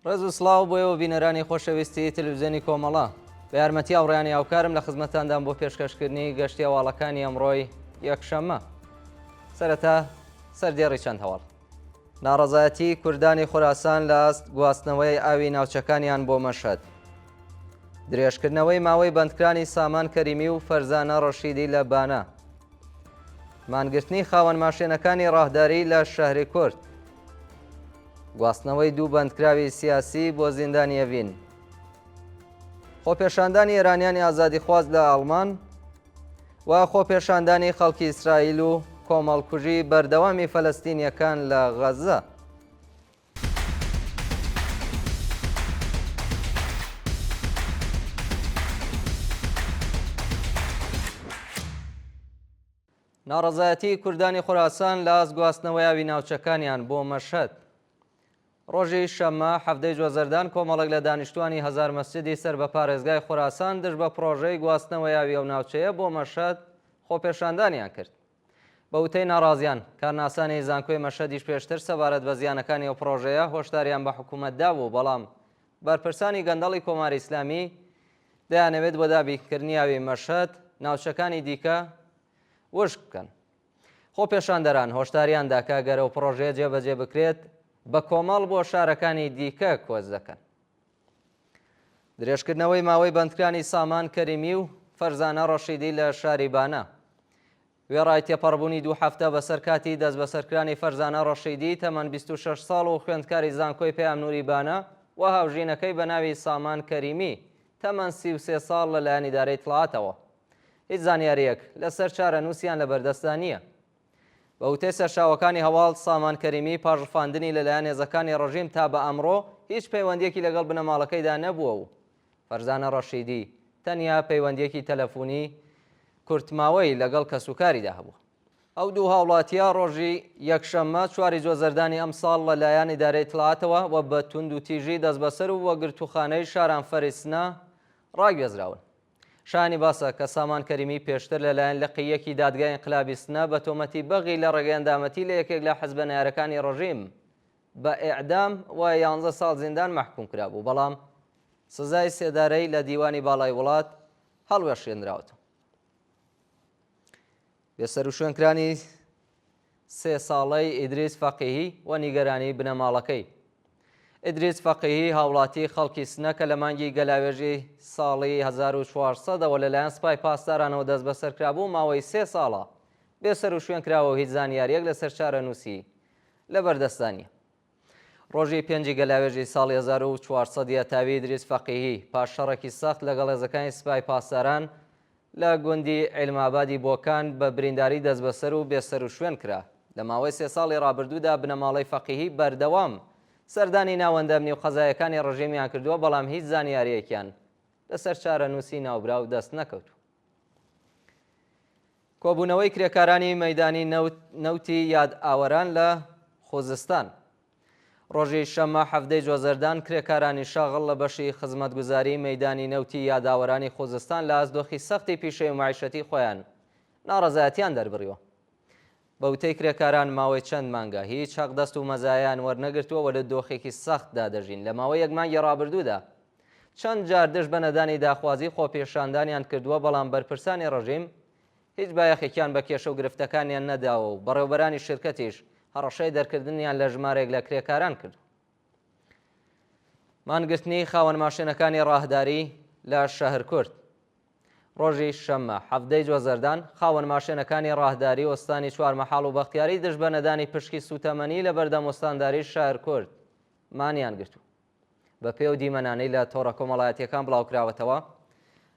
ڕێز و سڵاو بۆ ئێوە بینەرانی خۆشەویستی تەلەڤیزیۆنی کۆمەڵە بە یارمەتی ئاوڕێیانی هاوکارم لە خزمەتتاندان بۆ پێشکەشکردنی گەشتی هەواڵەکانی ئەمڕۆی یەکشەممە. سەرەتا سەردێڕی چەند هەواڵ. ناڕەزایەتی کوردانی خوراسان لە گواستنەوەی ئاوی ناوچەکانیان بۆ مەشهەد. درێژکردنەوەی ماوەی بەندکرانی سامان کەریمی و فەرزانە ڕەشیدی لە بانە. مانگرتنی خاوەن ماشێنەکانی ڕاهداری لە شەهری کورد. گواستنەوەی دوو بەندکراوی سیاسی بۆ زیندانی ئەڤین. خۆپێشاندانی ئێرانیانی ئازادیخواز لە ئاڵمان و خۆپێشاندانی خەڵکی ئیسرائیل و کۆمەڵکوژی بەردەوامی فەلەستینیەکان لە غەزە. ناڕەزایەتی کوردانی خوراسان لە گواستنەوەی ئاوی ناوچەکانیان بۆ مەشهەد. ڕۆژی شەممە هەفتەی جوێزەردان کۆمەڵێک لە دانیشتوانی هەزار مەسجدی سەر بە پارێزگای خوراسان دژ بە پرۆژەی گواستنەوەی ئاوی ئەو ناوچەیە بۆ مەشهەد خۆپێشاندانیان کرد. بە وتەی ناڕازیان کارناسانی زانکۆی مەشهەدیش پێشتر سەبارەت بە زیانەکانی ئەو پرۆژەیە هۆشداریان بە حکوومەتدا بوو، بەڵام بەرپرسانی گەندەڵی کۆماری ئیسلامی دەیانەوێت بۆ دابینکردنی ئاوی مەشهەد ناوچەکانی دیکە وشک بکەن. خۆپێشاندەران هۆشداریاندا کە گەرە و پرۆژەیە جێبەجێ بکرێت بە کۆمەڵ بۆ شارەکانی دیکە کۆچ دەکەن. درێژکردنەوەی ماوەی بەندکرانی سامان کەریمی و فەرزانە ڕەشیدی لە شاری بانە. وێڕای تێپەڕبوونی دوو هەفتە بەسەر کاتی دەست بەسەرکرانی فەرزانە ڕەشیدی تەمەن 26 ساڵ و خوێندکاری زانکۆی پێیام نووری بانە و هاوژینەکەی بە ناوی سامان کەریمی تەمەن 33 ساڵ لەلایەن ئیدارەی دەڵاتەوە. هیچ زانیاریەک لەسەر چارەنووسیان لە بەردەستدا نییە. بە وتەی سەرچاوەکانی هەواڵ سامان کەریمی پاژەفاندنی لەلایەن هێزەکانی ڕەژیم تا بە ئەمڕۆ هیچ پەیوەندیەکی لەگەڵ بنەماڵەکەیدا نەبووە و فەرزانە ڕەشیدی تەنیا پەیوەندیەکی تەلەفۆنی کورتماوەی لەگەڵ کەسوکاریدا هەبوو. ئەو دوو هاوڵاتیە ڕۆژی یەکشەممە 4 جوێزەردانی ئەم ساڵ لەلایەن ئیدارەی دڵاتەوە و بە توند و تیژی دەست بەسەر و وەگرتوخانەی شارانفەرسنە ڕاگوێزراون. شانی باسە کە سامان کەریمی پێشتر لەلایەن لقیەکی دادگای ئینقلابی سنە بە تۆمەتی بەغی لە ڕێگەیەندامەتی لە یەکێک لە حەزبە نایارەکانی ڕەژیم بە ئیعدام و 11 ساڵ زیندان مەحکوم کرابوو، بەڵام سزای سێدارەی لە دیوانی باڵای وڵات هەڵوێشێنراوەتەوە. بێسەر و شوێنکرانی 3 ساڵەی ئیدریس فەقیهی و نیگەرانی بنەماڵەکەی. ئیدریس فەقیهی هاوڵاتی خەڵکی سنە کە لە مانگی گەلاوێژی ساڵی 1400ەوە لەلایەن سوپای پاسدارانەوە دەست بەسەرکرابوو ماوەی 3 ساڵە بێسەر و شوێن کراوە و هیچ زانیاریەک لەسەر چارەنووسی لە بەردەستانیە. ڕۆژی 5 گەلاوێژی ساڵی 1400 تاوی ئیدریس فەقیهی پاش شەڕێکی سەخت لەگەڵ هێزەکانی سوپای پاسداران لە گوندی عیلمابادی بۆکان بە برینداری دەست بەسەر و بێسەر و شوێن کرا. لە ماوەی 3 ساڵی ڕابردوودا بنەماڵەی فەقیهی بەردەوام سەردانی ناوەندەمنی و قەزایەکانی ڕژیمیان کردووە، بەڵام هیچ زانیاریەکیان لەسەر چارەنووسی ناوبراو دەست نەکەوت. کۆبوونەوەی کرێکارانی مەیدانی نەوتی یاد ئاوەران لە خوزستان. ڕۆژی شەممە هەفتەی جوێزەردان کرێکارانی شاغڵ لە بەشی خزمەتگوزاری مەیدانی نەوتی یاداوەرانی خوزستان لە ئازدۆخی سەختی پیشەی و معیشەتی خۆیان ناڕەزایەتیان دەربڕیوە. بە وتەی کرێکاران ماوەی چەند مانگە هیچ حەقدەست و مەزایان وەرنەگرتووە و لە دۆخێکی سەختدا دەژین. لە ماوەی یەک مانگی ڕابردوودا چەند جار دژ بە نەدانی داخوازی خۆپێشاندانیان کردووە، بەڵام بەرپرسانی ڕەژیم هیچ بایەخێکیان بە کێشە و گرفتەکانیان نەداوە و بەڕێوەبەرانی شرکەتیش هەڕەشەی دەرکردنیان لە ژمارێک لە کرێکاران کرد. مانگرتنی خاوەن ماشێنەکانی ڕاهداری لە شەهر کورد. ڕۆژی شەممە هەفتەی جوێزەردان خاوەن ماشێنەکانی ڕاهداری وەستانی چوارمەحاڵ و بەختیاری دژ بە نەدانی پشکی سوتەمەنی لە بەردەم وەستانداری شار کورد مانیان گرتو. بە پێ و دیمەنانەی لە تۆڕە کۆمەڵایەتیەکان بڵاوکراوەتەوە.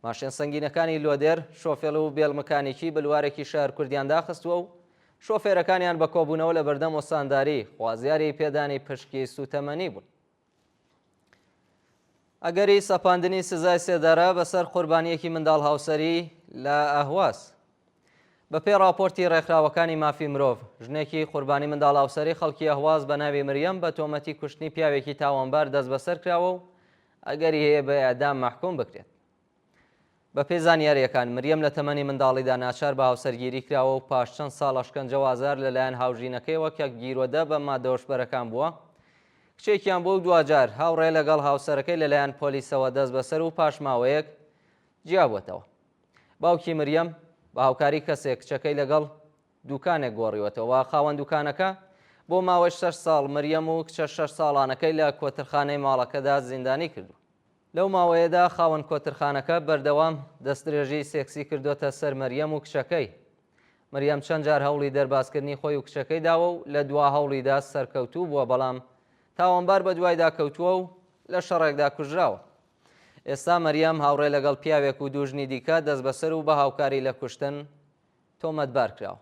ماشێن سەنگینەکانی لۆدێر، شۆفێر و بێڵمەکانیکی بلوارێکی شار کوردیان داخستووە و شۆفێرەکانیان بە کۆبوونەوە لە بەردەم وەستانداری خوازیاری پێدانی پشکی سوتەمەنی بوون. ئەگەری سەپاندنی سزای سێدارە بەسەر قوربانیەکی منداڵ هاوسەری لە ئەهواز. بە پێی راپۆرتی ڕێکخراوەکانی مافی مرۆڤ، ژنێکی قوربانی منداڵ هاوسەری خەڵکی ئەهواز بە ناوی مریەم بە تۆمەتی کوشتنی پیاوێکی تاوانبار دەست بەسەر کراوە و ئەگەری هەیە بە ئەعدام مەحکوم بکرێت. بە پێی زانیاریەکان مریەم لە تەمەنی منداڵیدا ناچار بە هاوسەرگیری کراوە و پاش چەند ساڵ ئەشکەنجە و ئازار لەلایەن هاوژینەکەیەوە کە گیرۆدە بە مادەوەشبەرەکان بووە. کچێکیان بۆ دوجار هاوڕێ لەگەڵ هاوسەرەکەی لەلایەن پۆلیسەوە دەست بەسەر و پاشماوەیەک جیابووەتەوە. باوکی مریەم بە هاوکاری کەسێک کچەکەی لەگەڵ دوکانێک گۆڕیوەتەوە. خاوەن دوکانەکە بۆ ماوەی 6 ساڵ مریەم و کچە 6 ساڵانەکەی لە کۆترخانەی ماڵەکەدا زیندانی کردو. لەو ماوەیەدا خاوەن کۆترخانەکە بەردەوام دەستدرێژی سێکسی کردوتە سەر مەریەم و کچەکەی. مریەم چەند جار هەوڵی دەرباسکردنی خۆی و کچەکەی داوە و لە دوا هەوڵیدا سەرکەوتوو بووە، بەڵام تاوانبار بە دوایدا کەوتووە و لە شەڕێکدا کوژراوە. ئێستا مەریەم هاوڕێ لەگەڵ پیاوێک و دوژنی دیکە دەست بەسەر و بە هاوکاری لە کوشتن تۆمەتبار کراوە.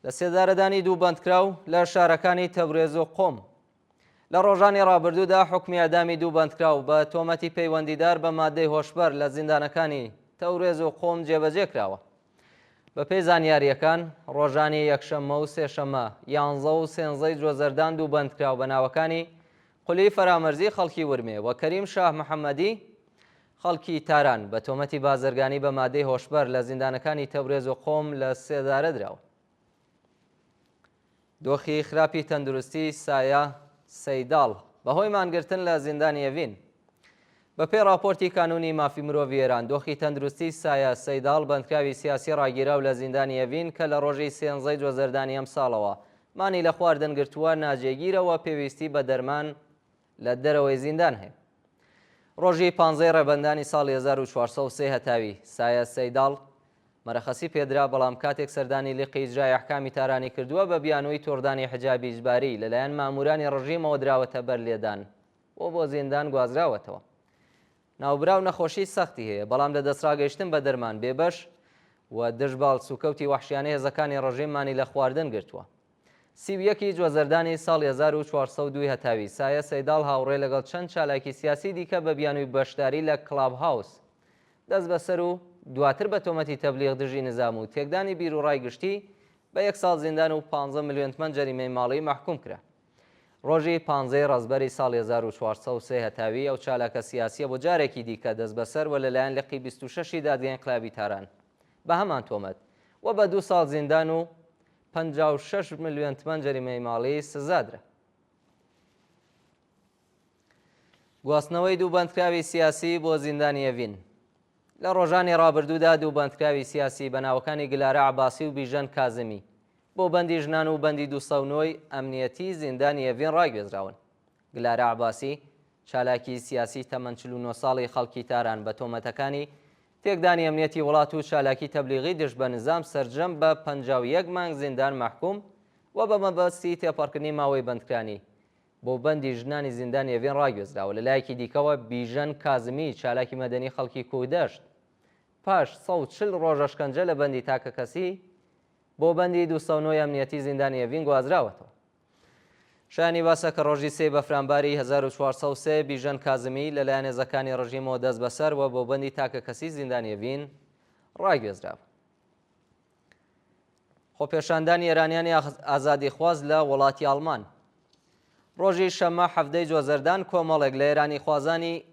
لە سێدارەدانی دوو بەندکراو لە شارەکانی تەورێز و قۆم لە ڕۆژانی ڕابردوودا حکمی ئەدامی دوو بەندکراو بە تۆمەتی پەیوەندیدار بە مادەی هۆشبەر لە زیندانەکانی تەورێز و قۆم جێبەجێ کراوە. بە پێی زانیاریەکان ڕۆژانی یەکشەممە و سێشەممە 11 و 13 جۆزەردان دوو بەندکراو بە ناوەکانی قولی فەرامەرزی خەڵکی ورمێ و کەریم شاه محەممەدی خەڵکی تاران بە تۆمەتی بازرگانی بە مادەی هۆشبەر لە زیندانەکانی تەورێز و قۆم لە سێدارە دراوە. دۆخی خراپی تەندروستی سایە سەیداڵ بەهۆی مانگرتن لە زیندانی ئەڤین. بە پێی راپۆرتی کانونی مافی مرۆڤی ئێران دۆخی تەندروستی سایە سەیداڵ بەندکراوی سیاسی ڕاگیراو لە زیندانی ئەڤین کە لە ڕۆژی 13 جۆزەردانی ئەم ساڵەوە مانی لە خواردن گرتووە ناجێگیرەوە پێویستی بە دەرمان لە دەرەوەی زیندان هەیە. ڕۆژی 15 ڕێبەندانی ساڵی 1403 هەتاوی سایە سەیداڵ مەرەخەسی پێدرا، بەڵام کاتێک سەردانی لیقی ئیجرای ئەحکامی تارانی کردووە بە بیانووی تۆڕدانی حجابی ئیجباری لەلایەن مامورانی ڕژیمەوە دراوەتە بەر لێدان و بۆ زیندان گوازراوەتەوە. ناوبراو نەخۆشی سەختی هەیە، بەڵام لە دەستڕاگەیشتن بە دەرمان بێبەش و دژباڵ سوکەوتی وەحشیانەی هێزەکانی ڕژیممانی لە خواردن گرتووە. 31 جۆزەردانی ساڵی 1402 هەتاوی سایە سەیداڵ هاوڕێ لەگەڵ چەند چالاکی سیاسی دیکە بە بیانووی بەشداری لە کلاب هاوس دەست بەسەر و دواتر بە تۆمەتی تەبلیغ دژی نظام و تێکدانی بیر و ڕای گشتی بە 1 ساڵ زیندان و 15 ملیۆن تمەن جەریمەی ماڵی محکوم کرا. ڕۆژی 15 ڕەزبەری ساڵی 1403 هەتاوی ئەو چالاکە سیاسیە بۆ جارێکی دیکە دەست بەسەر و لەلایەن لقی 26 دادگای انقلابی تاران بە هەمان تۆمەت و بە 2 ساڵ زیندان و 56 ملیۆن تمەن جەریمەی ماڵی سزادرا. گواستنەوەی دوو بەندکراوی سیاسی بۆ زیندانی ئەڤین. لە ڕۆژانی ڕابردوودا دوو بەندکراوی سیاسی بە ناوەکانی گلارە عەباسی و بیژەن کازمی بۆ بەندی ژنان و بەندی 209 ئەمنیەتی زیندانی ئەڤین ڕاگوێزراون. گلارە عەباسی چالاکی سیاسی تەمەن 49 ساڵی خەڵکی تاران بە تۆمەتەکانی تێکدانی ئەمنیەتی وڵات و چالاکی تەبلیغی دژ بە نظام سەرجەم بە 51 مانگ زیندان محکوم و بە مەبەستی تێپەڕکردنی ماوەی بەندکرانی بۆ بەندی ژنانی زیندانی ئەڤین ڕاگوێزراوە. لەلایەکی دیکەوە بیژەن کازمی چالاکی مەدەنی خەڵکی کوردەشت پاش 140 ڕۆژە شکنجە لە بەندی تاکە کەسی بۆ بەندی 209 ئەمنیەتی زیندانی ئەڤین گوازراوەتەوە. شایانی باسە کە ڕۆژی 3 بەفرامباری 1403 بیژەن کازمی لەلایەن هێزەکانی ڕژیمەوە دەست بەسەر و بۆ بەندی تاکە کەسی زیندانی ئەڤین ڕاگوێزراوە. خۆپێشاندانی ئێرانیانی ئازادیخواز لە وڵاتی ئەڵمان. ڕۆژی شەمە 17 جۆزەردان کۆمەڵێک لە ئێرانی خوازانی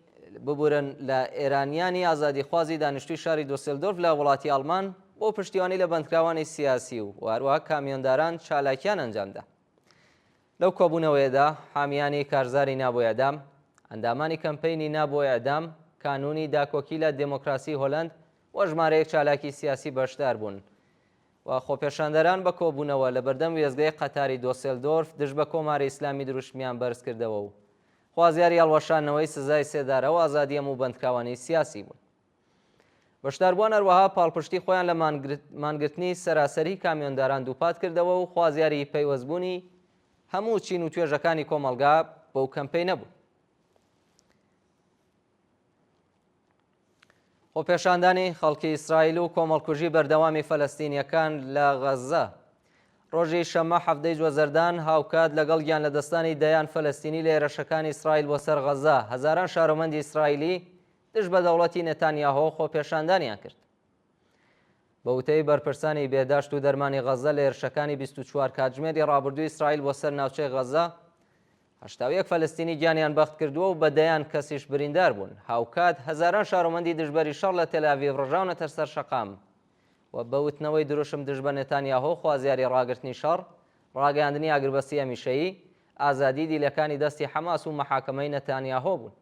ببورن لە ئێرانیانی ئازادیخوازی دانیشتووی شاری دۆسێلدۆرف لە وڵاتی ئەڵمان بۆ پشتیوانی لە بەندکراوانی سیاسی و هەروەها کامیۆنداران چالاکیان ئەنجامدا. لەو کۆبوونەوەیەدا حامیانی کارزاری نابۆ ئەدام، ئەندامانی کەمپەینی نابۆ ئەدام، کانونی داکۆکی لە دموکراسی هۆلەند و ژمارەیەک چالاکی سیاسی بەشدار بوون و خۆپێشاندەران بە کۆبوونەوە لە بەردەم وێزگەی قەتاری دۆسێلدۆرف دژ بە کۆماری ئیسلامی دروشمیان بەرز کردەوە و خوازیاری هەڵوەشانەوەی سزای سێدارە و ئازادی هەموو بەندکراوانی سیاسی بوون. بەشداربووان هەروەها پاڵپشتی خۆیان لە مانگرتنی سەراسەری کامیۆنداران دووپات کردەوە و خوازیاری پەیوەستبوونی هەموو چین و توێژەکانی کۆمەلگا بەو کەمپەی نەبوو. خۆپێشاندانی خەڵکی ئیسرائیل و کۆمەڵکوژی بەردەوامی فەلەستینیەکان لە غەزە. ڕۆژی شەمە 17 جۆزەردان هاوکات لەگەڵ گیان لە دەستانی دەیان فەلەستینی لە هێرشەکانی ئیسرائیل بۆ سەر غەزە هەزاران شارۆمەندی ئیسرائیلی دژ بە دەوڵەتی نێتانیاهۆ خۆپێشاندانیان کرد. بە وتەی بەرپرسانی بێداشت و دەرمانی غەزە لە هێرشەکانی 24 کاتژمێری ڕابردووی ئیسرائیل بۆ سەر ناوچەی غەزە 81 فەلەستینی گیانیان بەخت کردووە و بە دەیان کەسیش بریندار بوون. هاوکات هەزاران شارۆمەندی دژبەری شەڕ لە تێل‌ئاڤیڤ ڕژاونەتە سەر شەقام و بەوتنەوەی دروشم دژ بە نێتانیاهۆ خوازیاری ڕاگررتنی شەڕ، ڕاگەیاندنی ئاگربەستی هەمیشەیی ئازادی دیلەکانی دەستی حەماس و مەحاکەمەی نەتانیاهۆ بوون.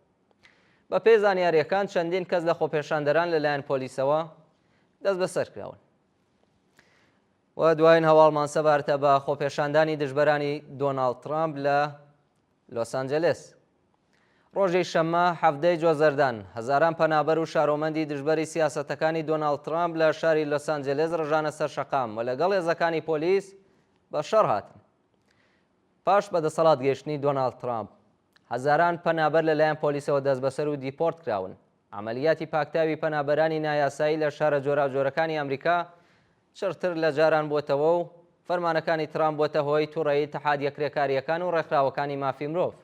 بە پێی زانیاریەکان چەندین کەس لە خۆپێشاندەران لەلایەن پۆلیسەوە دەست بەسەر کراون. و دوایین هەواڵمان سەبارەتە بە خۆپێشاندانی دژبەرانی دۆناڵد ترامپ لە لۆس ئانجلس. ڕۆژی شەممە هەفتەی جۆزەردان هەزاران پەنابەر و شارۆمەندی دژبەری سیاسەتەکانی دۆناڵد ترامپ لە شاری لۆس ئانجلس ڕژانە سەر شەقام و لەگەڵ هێزەکانی پۆلیس بە شەڕ هاتن. پاش بەدەسەڵات گەیشتنی دۆناڵد ترامپ هەزاران پەنابەر لەلایەن پۆلیسەوە دەست بەسەر و دیپۆرت کراون. عملیاتی پاکتاوی پەنابەرانی نایاسایی لە شارە جۆراوجۆرەکانی ئەمریکا چرتر لە جاران بووەتەوە و فەرمانەکانی ترامپ بووەتە هۆی تووڕەیی اتحادیە کرێکاریەکان و ڕێکخراوەکانی مافی مرۆڤ.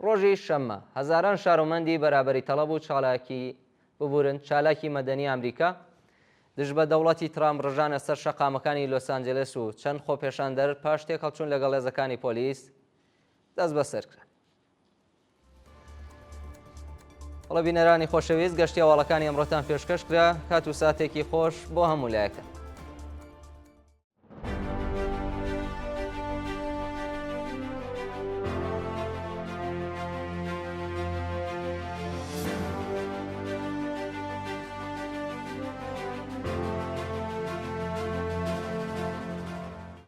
ڕۆژی شەممە هەزاران شارۆمەندی بەرابەری تەڵەب و چالاکی مەدەنی ئەمریکا دژ بە دەوڵەتی ترامپ ڕژانە سەر شەقامەکانی لۆس ئانجلس و چەند خۆپێشاندەر پاش تێکەڵچوون لەگەڵ هێزەکانی پۆلیس دەست بەسەر کرد. بەڵێ بینەرانی خۆشەویست گەشتی هەواڵەکانی ئەمڕۆتان پێشکەش کرا. کات و ساتێکی خۆش بۆ هەموو لایەکە.